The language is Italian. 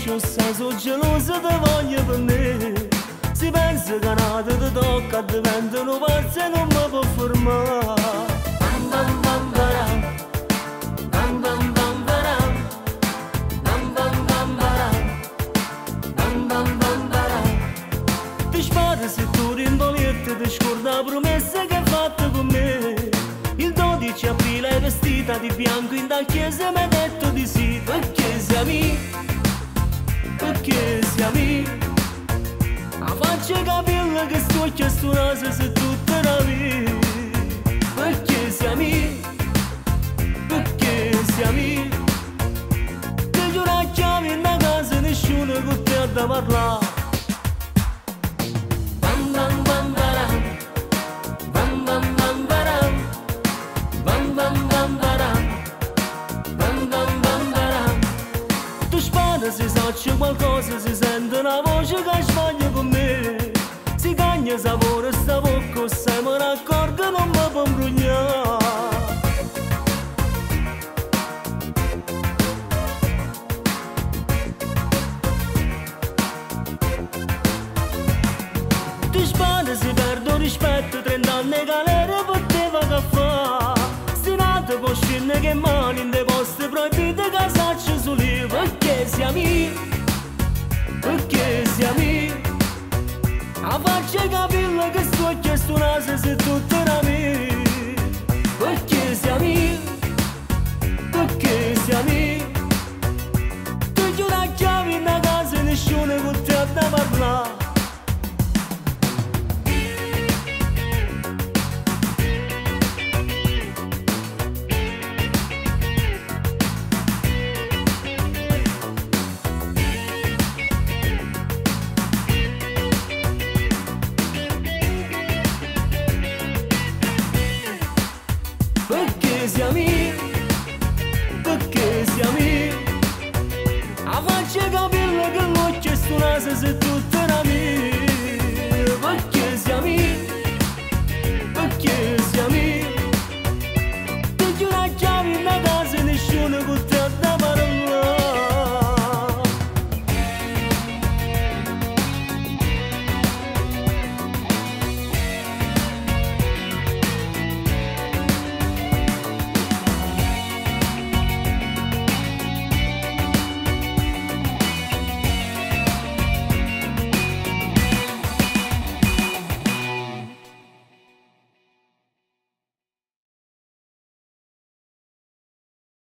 conosco, sai, sono gelosa te voglio per me. Si pensa che nata ti tocca, diventano pazzi e non mi può fermare. Bam bam bam baram, bam bam bam baram, bam bam bam baram, bam bam bam baram. Ti spara se tu rindoletti, ti scorda la promessa che hai fatto con me. Il 12 aprile è vestita di bianco in dal chiesa e mi hai detto di sì. Perché siamo, perché siamo. A faccia capire che sto chiesto naso se tutta la vita. Perché siamo, perché siamo. Ti giuro a chiave in casa nessuno con te ha da parlare. Bam bam bam baram, bam bam bam baram, bam bam bam baram, bam bam bam baram. Tu spara se saccia qualcosa, si sente una voce che sbaglia con me. Si cagna sapore sta bocca, se me ne accorgo non mi può imbrugliare. Tu spara si perdo rispetto, 30 anni galera poteva che fa. Sti nati può scendere che mani in dei posti proibiti che saccia su lì. Perché siamo, perché siamo. A faccia capire che sto chiesto naso se tutta la mia. Perché siamo, perché siamo. Tu giuro a chiave in casa nessuno con te ha da parlare. Perché siamo, perché siamo. A faccia capire che l'ho chiesto naso se tutta la mia.